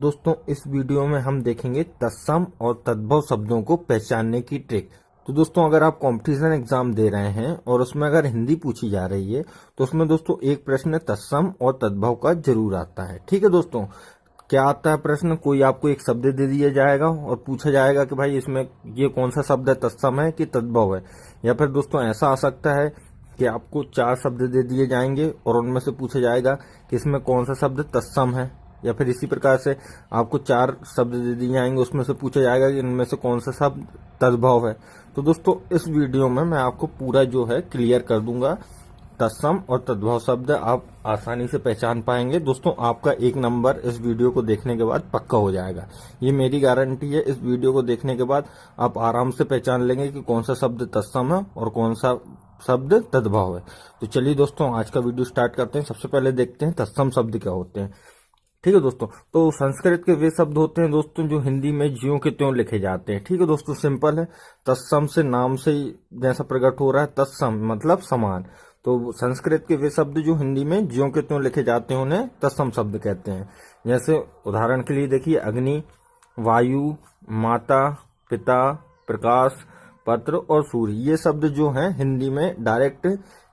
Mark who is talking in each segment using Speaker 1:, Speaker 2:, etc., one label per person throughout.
Speaker 1: दोस्तों इस वीडियो में हम देखेंगे तत्सम और तद्भव शब्दों को पहचानने की ट्रिक। तो दोस्तों अगर आप कंपटीशन एग्जाम दे रहे हैं और उसमें अगर हिंदी पूछी जा रही है तो उसमें दोस्तों एक प्रश्न तत्सम और तद्भव का जरूर आता है। ठीक है दोस्तों, क्या आता है प्रश्न? कोई आपको एक शब्द दे दिया जाएगा और पूछा जाएगा कि भाई इसमें ये कौन सा शब्द है, तत्सम है कि तद्भव है। या फिर दोस्तों ऐसा आ सकता है कि आपको 4 शब्द दे दिए जाएंगे और उनमें से पूछा जाएगा कि इसमें कौन सा शब्द तत्सम है। या फिर इसी प्रकार से आपको 4 शब्द दे दिए जाएंगे, उसमें से पूछा जाएगा कि इनमें से कौन सा शब्द तद्भव है। तो दोस्तों इस वीडियो में मैं आपको पूरा जो है क्लियर कर दूंगा। तत्सम और तद्भव शब्द आप आसानी से पहचान पाएंगे। दोस्तों आपका 1 नंबर इस वीडियो को देखने के बाद पक्का हो जाएगा, ये मेरी गारंटी है। इस वीडियो को देखने के बाद आप आराम से पहचान लेंगे कि कौन सा शब्द तत्सम है और कौन सा शब्द तद्भव है। तो चलिए दोस्तों आज का वीडियो स्टार्ट करते हैं। सबसे पहले देखते हैं तत्सम शब्द क्या होते हैं। ठीक है दोस्तों, तो संस्कृत के वे शब्द होते हैं दोस्तों जो हिंदी में ज्यों के त्यों लिखे जाते हैं। ठीक है दोस्तों, सिंपल है। तत्सम से नाम से ही जैसा प्रकट हो रहा है, तत्सम मतलब समान। तो संस्कृत के वे शब्द जो हिंदी में ज्यों के त्यों लिखे जाते हैं उन्हें तत्सम शब्द कहते हैं। जैसे उदाहरण के लिए देखिए, अग्नि, वायु, माता, पिता, प्रकाश, पत्र और सूर्य, ये शब्द जो हैं हिंदी में डायरेक्ट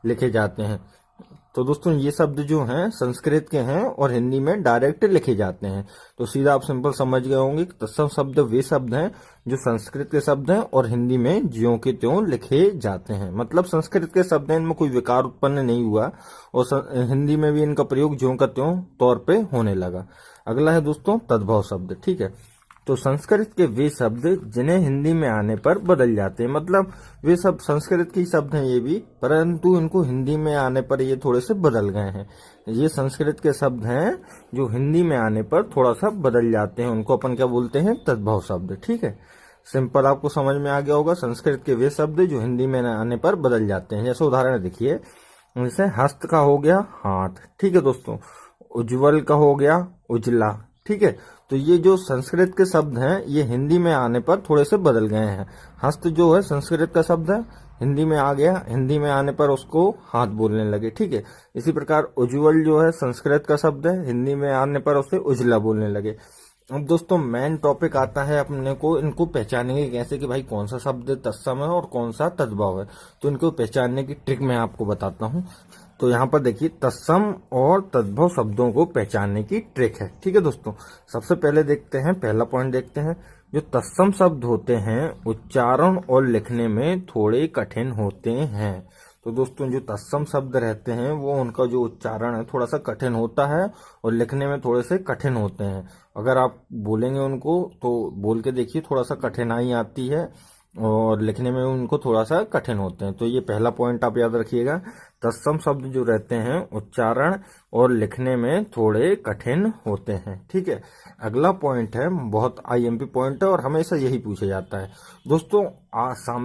Speaker 1: लिखे जाते हैं। तो दोस्तों ये शब्द जो हैं संस्कृत के हैं और हिंदी में डायरेक्ट लिखे जाते हैं। तो सीधा आप सिंपल समझ गए होंगे कि तत्सम शब्द वे शब्द हैं जो संस्कृत के शब्द हैं और हिंदी में ज्यों के त्यों लिखे जाते हैं। मतलब संस्कृत के शब्द हैं, इनमें कोई विकार उत्पन्न नहीं हुआ और हिंदी में भी इनका प्रयोग ज्यों का त्यों तौर पे होने लगा। अगला है दोस्तों तद्भव शब्द। ठीक है, तो संस्कृत के वे शब्द जिन्हें हिंदी में आने पर बदल जाते हैं। मतलब वे सब संस्कृत के शब्द हैं ये भी, परंतु इनको हिंदी में आने पर ये थोड़े से बदल गए हैं। ये संस्कृत के शब्द हैं जो हिंदी में आने पर थोड़ा सा बदल जाते हैं, उनको अपन क्या बोलते हैं? तद्भव शब्द। ठीक है, सिंपल आपको समझ में आ गया होगा। संस्कृत के वे शब्द जो हिंदी में आने पर बदल जाते हैं। जैसे उदाहरण देखिए, जैसे हस्त का हो गया हाथ। ठीक है दोस्तों, उज्ज्वल का हो गया उजला। ठीक है, तो ये जो संस्कृत के शब्द हैं ये हिंदी में आने पर थोड़े से बदल गए हैं। हस्त जो है संस्कृत का शब्द है, हिंदी में आ गया, हिंदी में आने पर उसको हाथ बोलने लगे। ठीक है, इसी प्रकार उज्ज्वल जो है संस्कृत का शब्द है, हिंदी में आने पर उसे उजला बोलने लगे। अब दोस्तों मेन टॉपिक आता है अपने को, इनको पहचानेंगे कैसे कि भाई कौन सा शब्द तत्सम है और कौन सा तद्भव है। तो इनको पहचानने की ट्रिक मैं आपको बताता हूँ। तो यहाँ पर देखिए तत्सम और तद्भव शब्दों को पहचानने की ट्रिक है। ठीक है दोस्तों, सबसे पहले देखते हैं, पहला पॉइंट देखते हैं। जो तत्सम शब्द होते हैं उच्चारण और लिखने में थोड़े कठिन होते हैं। तो दोस्तों जो तत्सम शब्द रहते हैं वो उनका जो उच्चारण है थोड़ा सा कठिन होता है और लिखने में थोड़े से कठिन होते हैं। अगर आप बोलेंगे उनको तो बोल के देखिए थोड़ा सा कठिनाई आती है और लिखने में उनको थोड़ा सा कठिन होते हैं। तो ये पहला पॉइंट आप याद रखिएगा। तत्सम शब्द जो रहते हैं उच्चारण और लिखने में थोड़े कठिन होते हैं। ठीक है, अगला पॉइंट है, बहुत आईएमपी पॉइंट है और हमेशा यही पूछा जाता है। दोस्तों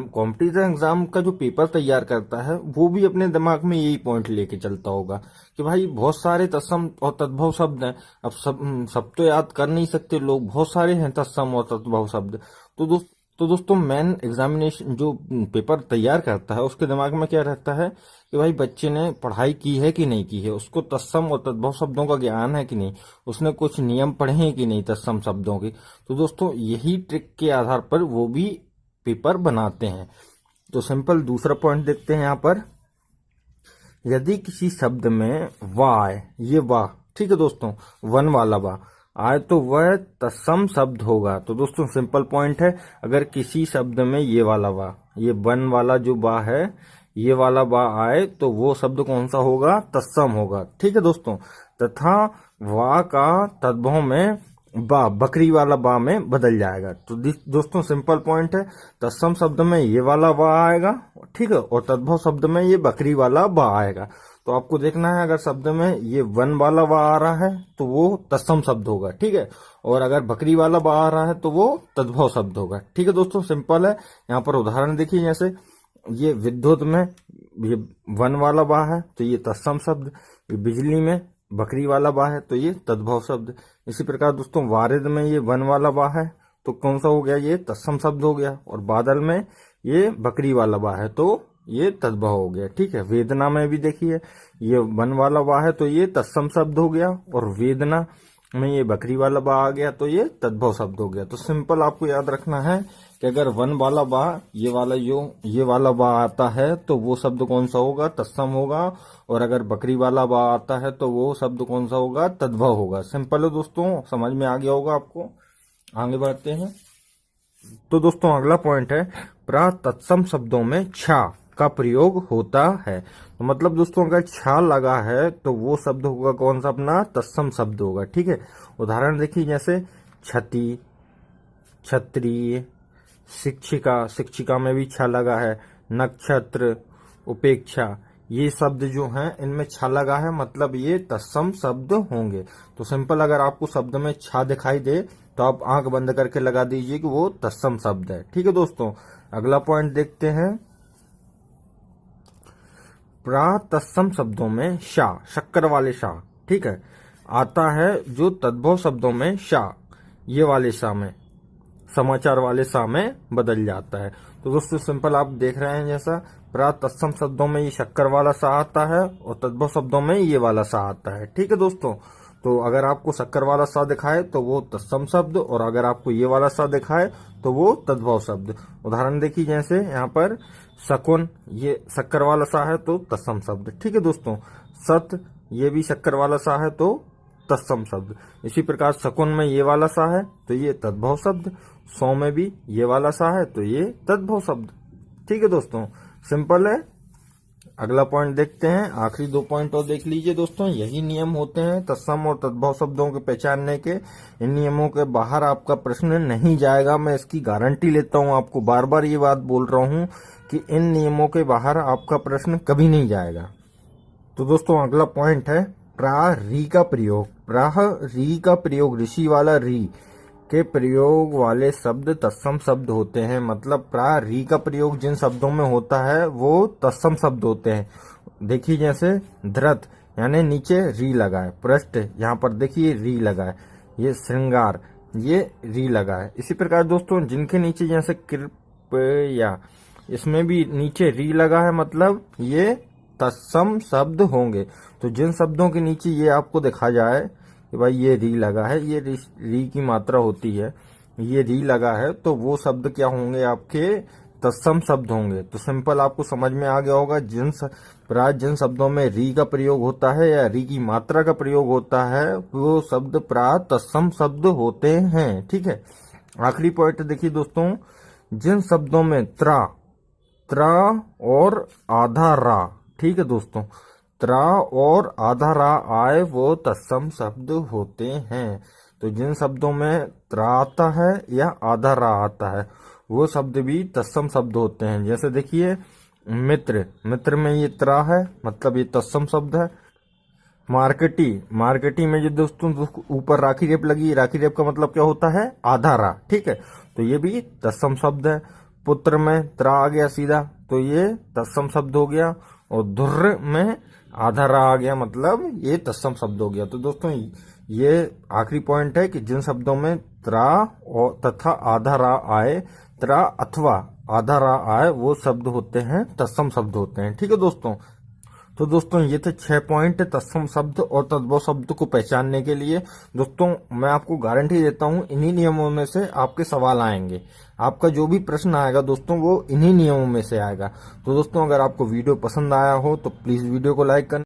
Speaker 1: कॉम्पिटिटिव एग्जाम का जो पेपर तैयार करता है वो भी अपने दिमाग में यही पॉइंट लेके चलता होगा कि भाई बहुत सारे तत्सम और तद्भव शब्द हैं, अब सब तो याद कर नहीं सकते लोग, बहुत सारे हैं तत्सम और तद्भव शब्द। तो दोस्तों मेन एग्जामिनेशन जो पेपर तैयार करता है उसके दिमाग में क्या रहता है कि भाई बच्चे ने पढ़ाई की है कि नहीं की है, उसको तत्सम और तद्भव शब्दों का ज्ञान है कि नहीं, उसने कुछ नियम पढ़े हैं कि नहीं तत्सम शब्दों के। तो दोस्तों यही ट्रिक के आधार पर वो भी पेपर बनाते हैं। तो सिंपल दूसरा पॉइंट देखते हैं यहाँ पर। यदि किसी शब्द में वाह है, ये वाह, ठीक है दोस्तों, वन वाला वाह आए तो वह तत्सम शब्द होगा। तो दोस्तों सिंपल पॉइंट है, अगर किसी शब्द में ये वाला वाह, ये वन वाला जो वाह है, ये वाला वाह आए तो वो शब्द कौन सा होगा? तत्सम होगा। ठीक है दोस्तों, तथा वाह का तद्भव में बा, बकरी वाला बा में बदल जाएगा। तो दोस्तों सिंपल पॉइंट है, तत्सम शब्द में ये वाला बा आएगा, ठीक है, और तद्भव शब्द में ये बकरी वाला बा आएगा। तो आपको देखना है अगर शब्द में ये वन वाला बा आ रहा है तो वो तत्सम शब्द होगा। ठीक है, और अगर बकरी वाला बा आ रहा है तो वो तद्भव शब्द होगा। ठीक है दोस्तों, सिंपल है। यहाँ पर उदाहरण देखिए, जैसे ये विद्युत में ये वन वाला बा है तो ये तत्सम शब्द, ये बिजली में बकरी वाला बा है तो ये तद्भव शब्द। इसी प्रकार दोस्तों वारिद में ये वन वाला बा है तो कौन सा हो गया? ये तत्सम शब्द हो गया। और बादल में ये बकरी वाला बा है तो ये तद्भव हो गया। ठीक है, वेदना में भी देखिए ये वन वाला बा है तो ये तत्सम शब्द हो गया और वेदना में ये बकरी वाला बा आ गया तो ये तद्भव शब्द हो गया। तो सिंपल आपको याद रखना है कि अगर वन वाला बा ये वाला बा आता है तो वो शब्द कौन सा होगा, तत्सम होगा। और अगर बकरी वाला बा आता है तो वो शब्द कौन सा होगा, तद्भव होगा। सिंपल है दोस्तों, समझ में आ गया होगा आपको। आगे बढ़ते हैं। तो दोस्तों अगला पॉइंट है, तत्सम शब्दों में छा का प्रयोग होता है। तो मतलब दोस्तों अगर छा लगा है तो वो शब्द होगा कौन सा, अपना तत्सम शब्द होगा। ठीक है, उदाहरण देखिए जैसे छति, क्षत्रिय, शिक्षिका, शिक्षिका में भी छा लगा है, नक्षत्र, उपेक्षा, ये शब्द जो हैं इनमें छा लगा है, मतलब ये तत्सम शब्द होंगे। तो सिंपल अगर आपको शब्द में छा दिखाई दे तो आप आंख बंद करके लगा दीजिए कि वो तत्सम शब्द है। ठीक है दोस्तों, अगला पॉइंट देखते हैं। तत्सम शब्दों में शा, शक्कर वाले शा, ठीक है, आता है जो तद्भव शब्दों में शा, ये वाले शा में, समाचार वाले शा में बदल जाता है। तो दोस्तों सिंपल आप देख रहे हैं जैसा तत्सम शब्दों में ये शक्कर वाला सा आता है और तद्भव शब्दों में ये वाला सा आता है। ठीक है दोस्तों, तो अगर आपको शक्कर वाला सा दिखाए तो वो तत्सम शब्द, और अगर आपको ये वाला सा दिखाए तो वो तद्भव शब्द। उदाहरण देखिए जैसे यहाँ पर शकुन, ये शक्कर वाला सा है तो तत्सम शब्द। ठीक है दोस्तों, सत, ये भी शक्कर वाला सा है तो तत्सम शब्द। इसी प्रकार शकुन में ये वाला सा है तो ये तद्भव शब्द, सौ में भी ये वाला सा है तो ये तद्भव शब्द। ठीक है दोस्तों, सिंपल है। अगला पॉइंट देखते हैं, आखिरी 2 पॉइंट और देख लीजिए दोस्तों। यही नियम होते हैं तत्सम और तद्भव शब्दों के पहचानने के। इन नियमों के बाहर आपका प्रश्न नहीं जाएगा, मैं इसकी गारंटी लेता हूं। आपको बार बार ये बात बोल रहा हूं कि इन नियमों के बाहर आपका प्रश्न कभी नहीं जाएगा। तो दोस्तों अगला पॉइंट है री का प्रयोग। री का प्रयोग, ऋषि वाला री के प्रयोग वाले शब्द तत्सम शब्द होते हैं। मतलब री का प्रयोग जिन शब्दों में होता है वो तत्सम शब्द होते हैं। देखिए जैसे धृत, यानी नीचे री लगा है, पृष्ठ यहाँ पर देखिए री लगा है, ये श्रृंगार, ये री लगा है। इसी प्रकार दोस्तों जिनके नीचे जैसे कृपया, इसमें भी नीचे री लगा है, मतलब ये तत्सम शब्द होंगे। तो जिन शब्दों के नीचे ये आपको देखा जाए कि भाई ये री लगा है, ये री की मात्रा होती है, ये री लगा है, तो वो शब्द क्या होंगे, आपके तत्सम शब्द होंगे। तो सिंपल आपको समझ में आ गया होगा, जिन शब्दों में री का प्रयोग होता है या री की मात्रा का प्रयोग होता है वो शब्द तत्सम शब्द होते हैं। ठीक है, आखिरी पॉइंट देखिए दोस्तों, जिन शब्दों में त्रा और आधा रा, ठीक है दोस्तों, त्रा और आधा रा आए वो तत्सम शब्द होते हैं। तो जिन शब्दों में त्रा आता है या आधा रा आता है वो शब्द भी तत्सम शब्द होते हैं। जैसे देखिए मित्र में ये त्रा है, मतलब ये तत्सम शब्द है। मार्केटी में जो दोस्तों ऊपर राखी रेप लगी, राखी रेप का मतलब क्या होता है, आधा रा, ठीक है, तो ये भी तत्सम शब्द है। पुत्र में त्रा आ गया सीधा तो ये तत्सम शब्द हो गया, और धुर्र में आधा रा आ गया, मतलब ये तत्सम शब्द हो गया। तो दोस्तों ये आखिरी पॉइंट है कि जिन शब्दों में त्रा और तथा आधा रा आए, त्रा अथवा आधा रा आए, वो शब्द होते हैं तत्सम शब्द होते हैं। ठीक है दोस्तों, तो दोस्तों ये थे 6 पॉइंट तत्सम शब्द और तद्भव शब्द को पहचानने के लिए। दोस्तों मैं आपको गारंटी देता हूं इन्हीं नियमों में से आपके सवाल आएंगे। आपका जो भी प्रश्न आएगा दोस्तों वो इन्हीं नियमों में से आएगा। तो दोस्तों अगर आपको वीडियो पसंद आया हो तो प्लीज वीडियो को लाइक करना।